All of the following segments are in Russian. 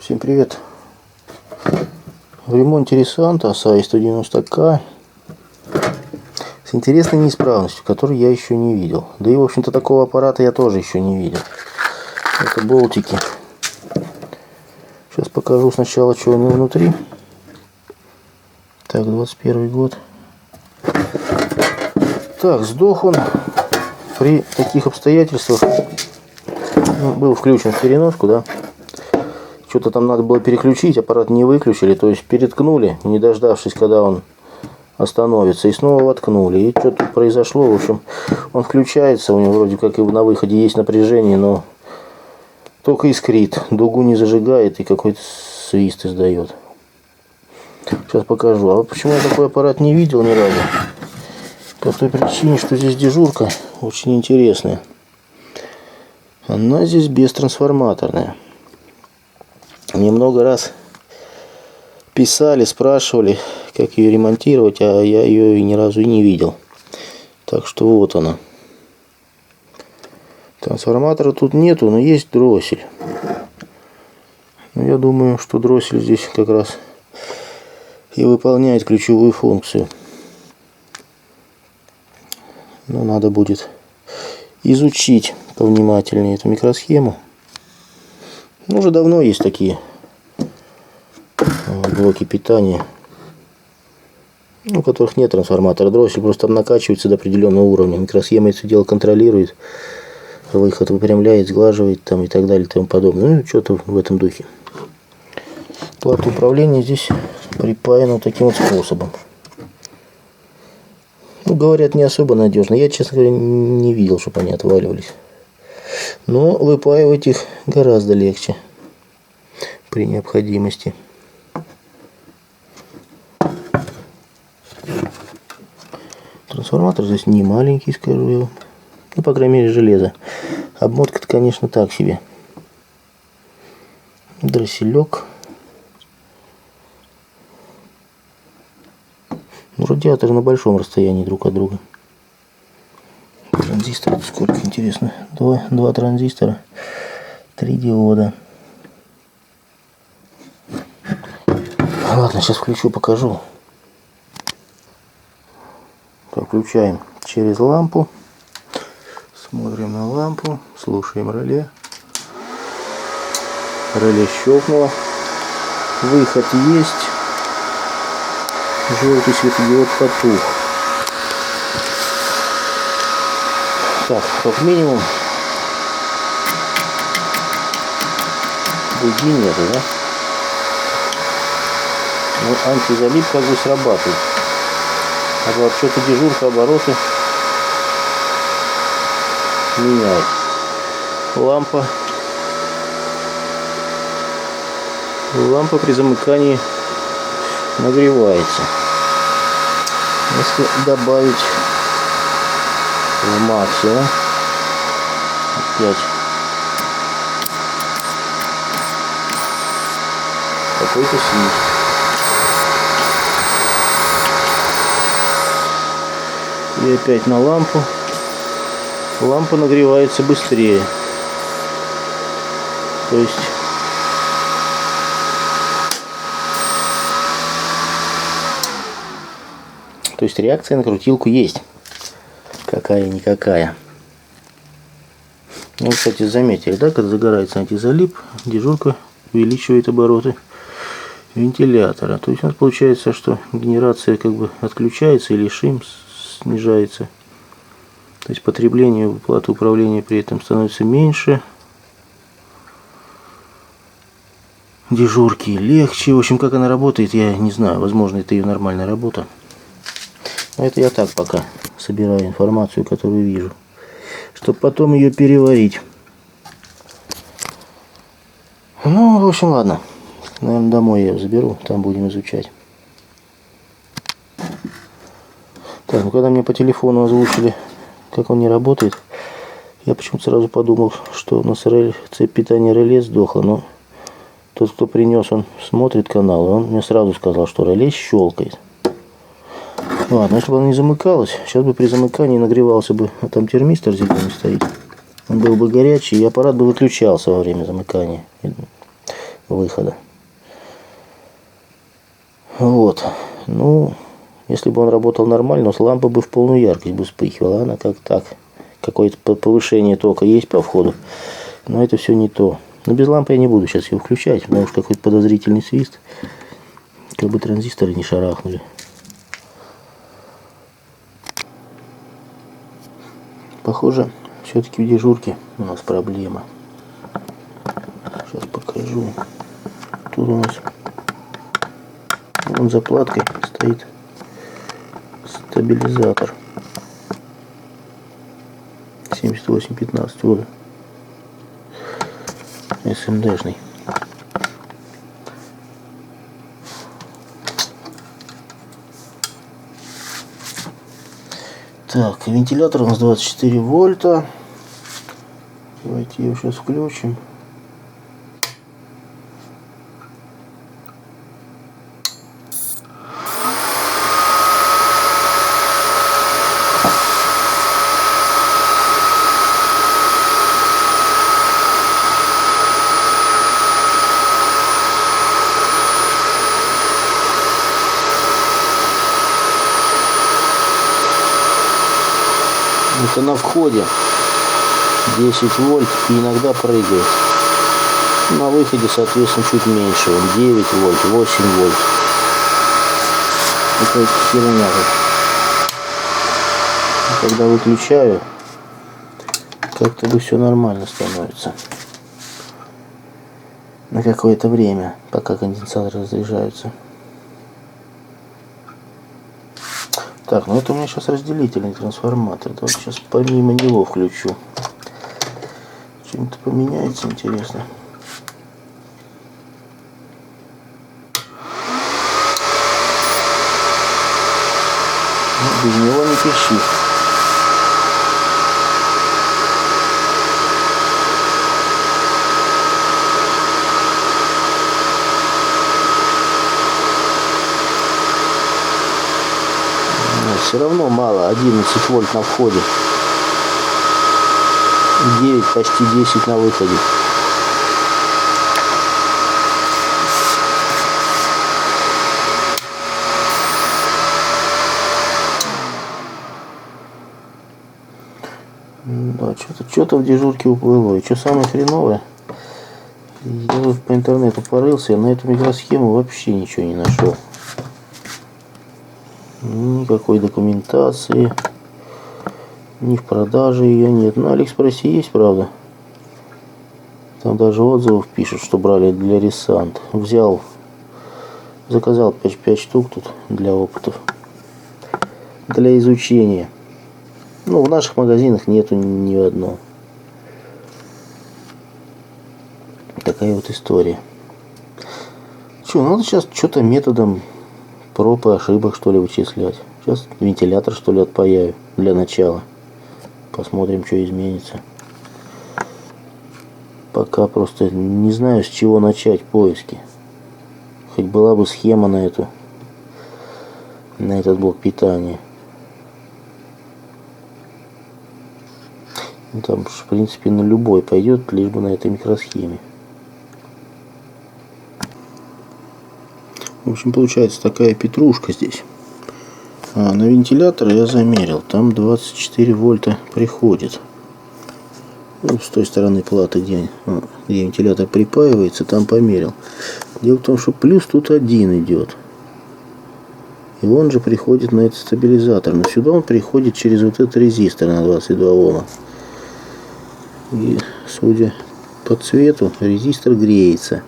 Всем привет! В ремонте Ресанта Asahi 190К с интересной неисправностью, которую я еще не видел. Да и в общем-то такого аппарата я тоже еще не видел. Это болтики. Сейчас покажу сначала, что у него внутри. Так, 21 год. Так, сдох он при таких обстоятельствах. Ну, был включен в переноску, да. Что-то там надо было переключить, аппарат не выключили, то есть переткнули, не дождавшись, когда он остановится, и снова воткнули. И что тут произошло, в общем, он включается, у него вроде как и на выходе есть напряжение, но только искрит, дугу не зажигает и какой-то свист издает. Сейчас покажу. А почему я такой аппарат не видел ни разу? По той причине, что здесь дежурка очень интересная. Она здесь бестрансформаторная. Мне много раз писали, спрашивали, как ее ремонтировать, а я ее ни разу и не видел. Так что вот она. Трансформатора тут нету, но есть дроссель. Но я думаю, что дроссель здесь как раз и выполняет ключевую функцию. Но надо будет изучить повнимательнее эту микросхему. Ну, уже давно есть такие блоки питания, у которых нет трансформатора. Дроссель просто там накачивается до определенного уровня. Микросхема это дело контролирует, выход выпрямляет, сглаживает там и так далее и тому подобное. Ну, что-то в этом духе. Плата управления здесь припаяна вот таким вот способом. Ну, говорят, не особо надежно. Я, честно говоря, не видел, чтобы они отваливались. Но выпаивать их гораздо легче при необходимости. Трансформатор здесь не маленький, скажу я вам. Ну, по крайней мере, железо. Обмотка-то, конечно, так себе. Дросселек. Ну, радиаторы на большом расстоянии друг от друга. Транзисторов сколько, интересно? Два транзистора, 3 диода. Ладно, сейчас включу, покажу. Так, включаем через лампу. Смотрим на лампу, слушаем реле. Реле щелкнуло. Выход есть. Желтый светодиод потух. Так, как минимум дуги нету, да? Ну, антизалип как бы срабатывает. А вот что-то дежурка обороты меняет. Лампа при замыкании нагревается. Если добавить в максимум, опять какой-то свист. И опять на лампу. Лампа нагревается быстрее. То есть реакция на крутилку есть. Какая-никакая. Ну, кстати, заметили, да, когда загорается антизалип, дежурка увеличивает обороты вентилятора. То есть у нас получается, что генерация как бы отключается или шим снижается. То есть потребление платы управления при этом становится меньше. Дежурки легче. В общем, как она работает, я не знаю. Возможно, это ее нормальная работа. Но это я так пока собираю информацию, которую вижу, чтобы потом ее переварить. Ну, в общем, ладно. Наверное, домой я ее заберу, там будем изучать. Так, ну когда мне по телефону озвучили, как он не работает, я почему-то сразу подумал, что у нас цепь питания реле сдохла. Но тот, кто принес, он смотрит канал, и он мне сразу сказал, что реле щелкает. Ладно, если бы она не замыкалась, сейчас бы при замыкании нагревался бы, а там термистор зеленый стоит. Он был бы горячий, и аппарат бы выключался во время замыкания. выхода. Вот. Ну, если бы он работал нормально, лампа бы в полную яркость бы вспыхивала. Она как так. Какое-то повышение тока есть по входу. Но это все не то. Но без лампы я не буду сейчас ее включать. Потому что какой-то подозрительный свист. Как бы транзисторы не шарахнули. Похоже, все-таки в дежурке у нас проблема. Сейчас покажу. Тут у нас вон за платкой стоит стабилизатор 7815 вот СМДшный. Так, вентилятор у нас 24 вольта. Давайте его сейчас включим. Это на входе 10 вольт и иногда прыгает. На выходе, соответственно, чуть меньше. 9 вольт, 8 вольт. Это херня. Когда выключаю, как-то бы все нормально становится. На какое-то время, пока конденсаторы разряжаются. Так, ну это у меня сейчас разделительный трансформатор. Вот сейчас помимо него включу. Чем-то поменяется, интересно. Без него не пиши. Все равно мало, 11 вольт на входе, 9, почти 10 на выходе. Да, что-то в дежурке уплыло. И что самое хреновое, я по интернету порылся, я на эту микросхему вообще ничего не нашел. Никакой документации, ни в продаже ее нет. На Алиэкспрессе есть, правда. Там даже отзывов пишут, что брали для Ресант. Взял, заказал 5 штук тут для опытов, для изучения. Ну, в наших магазинах нету ни одного. Такая вот история. Что, надо сейчас что-то методом проб и ошибок, что ли, вычислять. Сейчас вентилятор, что ли, отпаяю для начала. Посмотрим, что изменится. Пока просто не знаю, с чего начать поиски. Хоть была бы схема на этот блок питания. Ну, там, в принципе, на любой пойдет, лишь бы на этой микросхеме. В общем, получается такая петрушка здесь. На вентилятор я замерил. Там 24 вольта приходит. Ну, с той стороны платы, где вентилятор припаивается, там померил. Дело в том, что плюс тут 1 идет. И он же приходит на этот стабилизатор. Но сюда он приходит через вот этот резистор на 22 Ома. И, судя по цвету, резистор греется.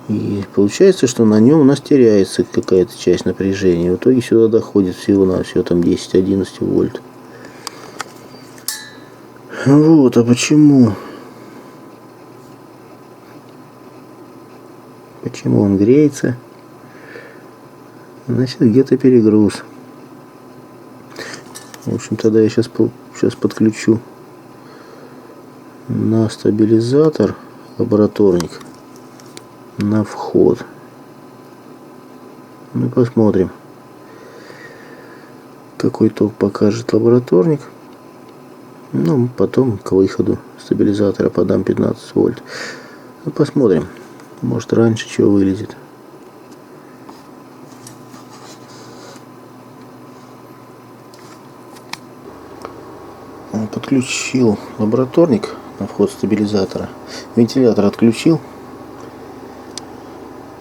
И получается, что на нем у нас теряется какая-то часть напряжения. В итоге сюда доходит всего-навсего там 10-11 вольт. Вот, а почему? Почему он греется? Значит, где-то перегруз. В общем, тогда я сейчас подключу на стабилизатор лабораторник на вход. Ну, посмотрим, какой ток покажет лабораторник. Ну, потом к выходу стабилизатора подам 15 вольт. Ну, посмотрим. Может, раньше чего вылезет. Подключил лабораторник на вход стабилизатора. Вентилятор отключил.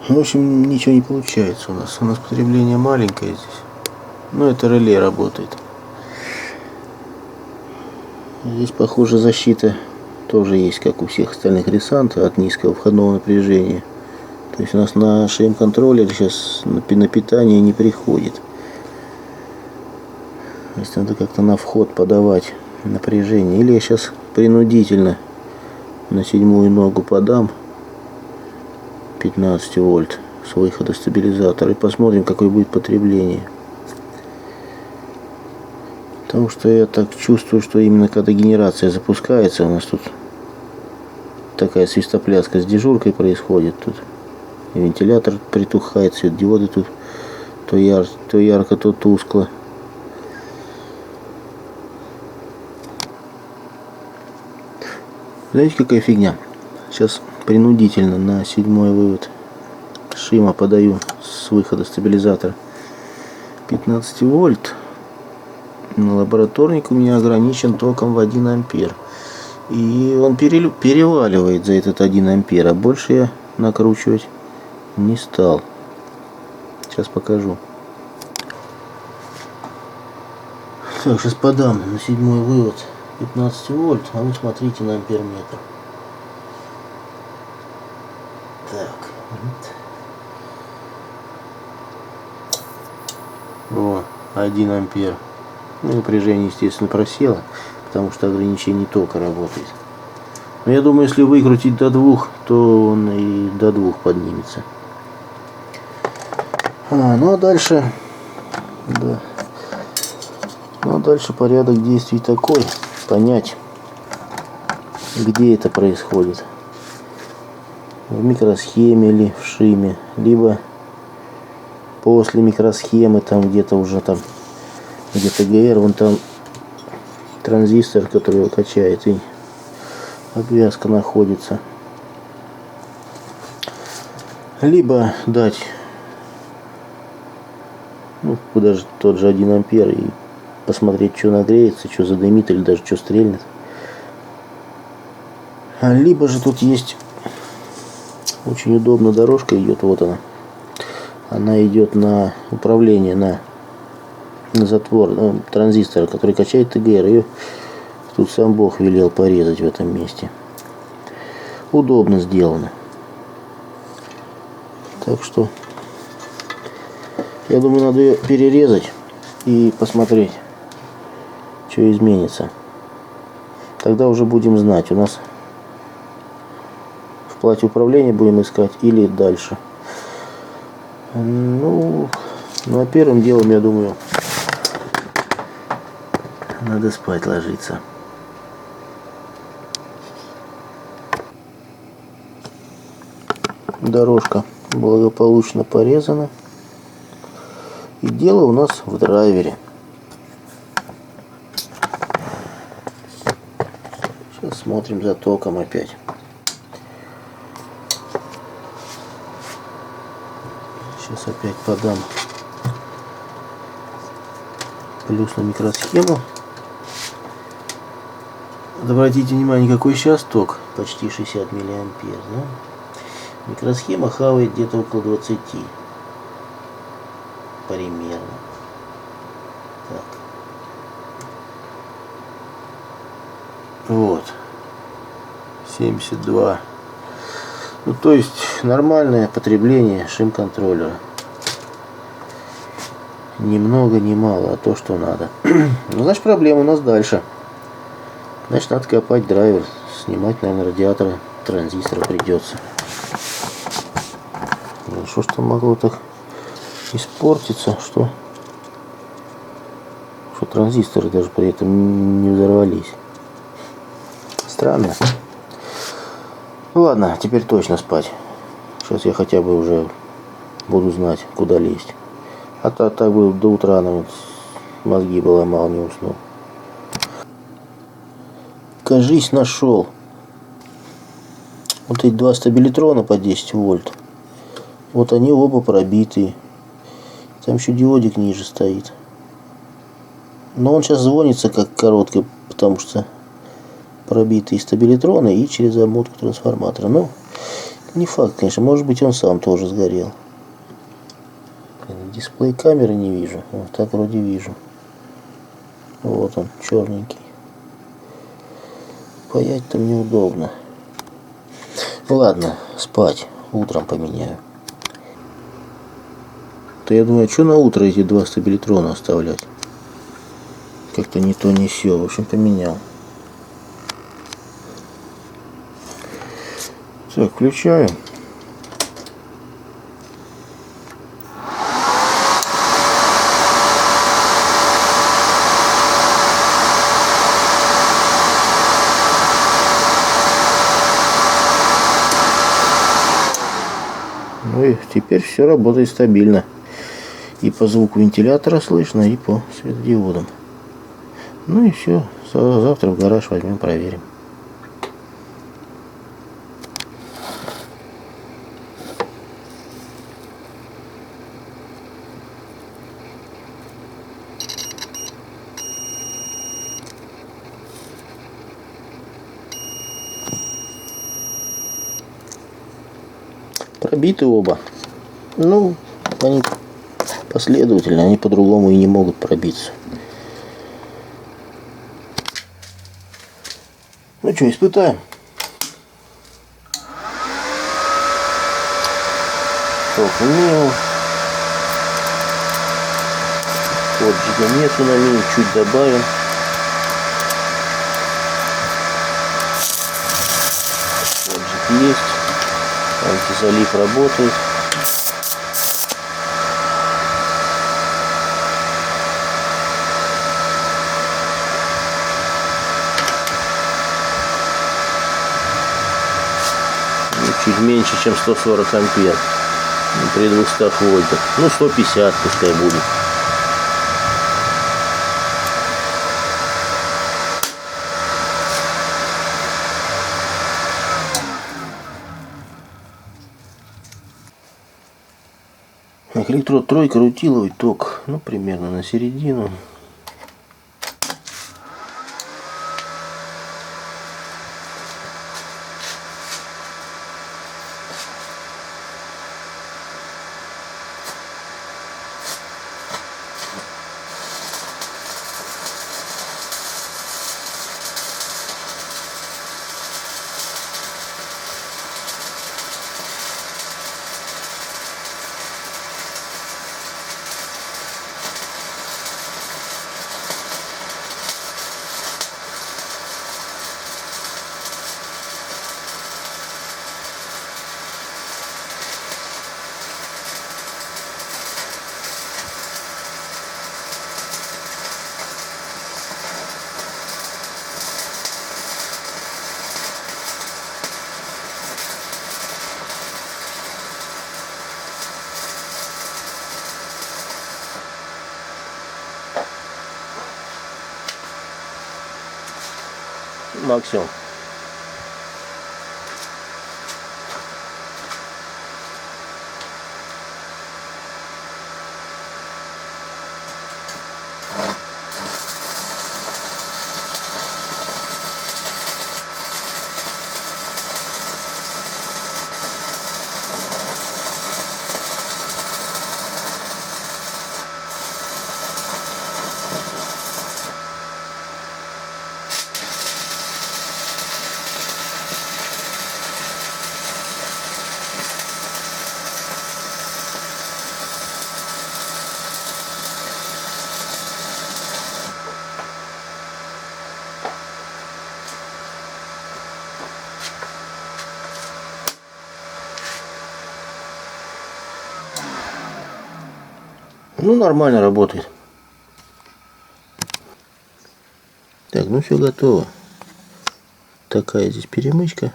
В общем, ничего не получается у нас. У нас потребление маленькое здесь. Но это реле работает. Здесь, похоже, защита тоже есть, как у всех остальных ресанта, от низкого входного напряжения. То есть у нас на ШМ-контроллер сейчас на питание не приходит. То есть надо как-то на вход подавать напряжение. Или я сейчас принудительно на 7-ю ногу подам 15 вольт с выхода стабилизатора и посмотрим, какое будет потребление. Потому что я так чувствую, что именно когда генерация запускается, у нас тут такая свистопляска с дежуркой происходит. Тут и вентилятор притухает, светодиоды тут то ярко, то тускло. Знаете, какая фигня? Сейчас принудительно на 7-й вывод ШИМа подаю с выхода стабилизатора 15 вольт. Но лабораторник у меня ограничен током в 1 ампер. И он переваливает за этот 1 ампер. А больше я накручивать не стал. Сейчас покажу. Так, сейчас подам на 7-й вывод 15 вольт. А вы смотрите на амперметр. Так. Вот. 1 ампер. Ну, напряжение, естественно, просело, потому что ограничение тока работает. Но я думаю, если выкрутить до 2, то он и до 2 поднимется. Ну а дальше, да. Ну а дальше порядок действий такой: понять, где это происходит. В микросхеме или в ШИМе, либо после микросхемы, там где-то уже там, где ТГР, вон там транзистор, который его качает, и обвязка находится. Либо дать, ну, даже тот же 1 ампер и посмотреть, что нагреется, что задымит или даже что стрельнет. Либо же тут есть очень удобно, дорожка идет, вот она. Она идет на управление, на затвор транзистора, который качает ТГР. Ее тут сам Бог велел порезать в этом месте. Удобно сделано. Так что я думаю, надо ее перерезать и посмотреть, что изменится. Тогда уже будем знать. У нас в плате управления будем искать или дальше. Ну а первым делом, я думаю, надо спать ложиться. Дорожка благополучно порезана. И дело у нас в драйвере. Сейчас смотрим за током опять. Сейчас опять подам плюс на микросхему. Обратите внимание, какой сейчас ток. Почти 60 миллиампер. Да? Микросхема хавает где-то около 20. Примерно. Так. Вот. 72. Ну, то есть нормальное потребление ШИМ-контроллера. Ни много, ни мало, а то, что надо. Ну, значит, проблема у нас дальше. Значит, надо копать драйвер. Снимать, наверное, радиаторы транзистора придется. Ну, что ж там могло так испортиться, что транзисторы даже при этом не взорвались. Странно. Ладно, теперь точно спать. Сейчас я хотя бы уже буду знать, куда лезть. А то так бы до утра вот мозги бы ломал, не уснул. Кажись, нашел. Вот эти два стабилитрона по 10 вольт. Вот они оба пробитые. Там еще диодик ниже стоит. Но он сейчас звонится как короткий, потому что пробитые стабилитроны и через обмотку трансформатора. Ну, не факт, конечно. Может быть, он сам тоже сгорел. Дисплей камеры не вижу. Вот так вроде вижу. Вот он, черненький. Паять там неудобно. Ладно, спать. Утром поменяю. То я думаю, что на утро эти два стабилитрона оставлять? Как-то не то, не сё. В общем, поменял. Так, включаю. Ну и теперь все работает стабильно. И по звуку вентилятора слышно, и по светодиодам. Ну и все. Завтра в гараж возьмем, проверим. Пробиты оба. Ну, они последовательно, они по-другому и не могут пробиться. Ну что, испытаем. Ток мил. Вот гигонету на мини чуть добавим. Вот есть. Антизалив работает. Чуть меньше, чем 140 ампер при 200 вольтах. Ну, 150 пускай будет. Электрод тройка, рутиловый ток, ну, примерно на середину. Максимум. Ну, нормально работает. Так, ну все готово. Такая здесь перемычка.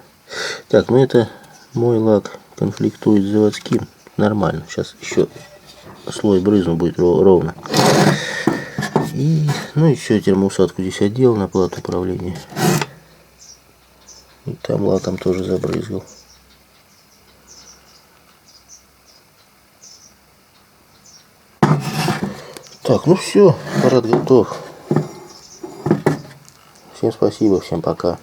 Так, ну это мой лак конфликтует с заводским. Нормально. Сейчас еще слой брызну, будет ровно. И, ну еще термоусадку здесь отделал на плату управления. И там лаком тоже забрызгал. Так, ну все, аппарат готов. Всем спасибо, всем пока.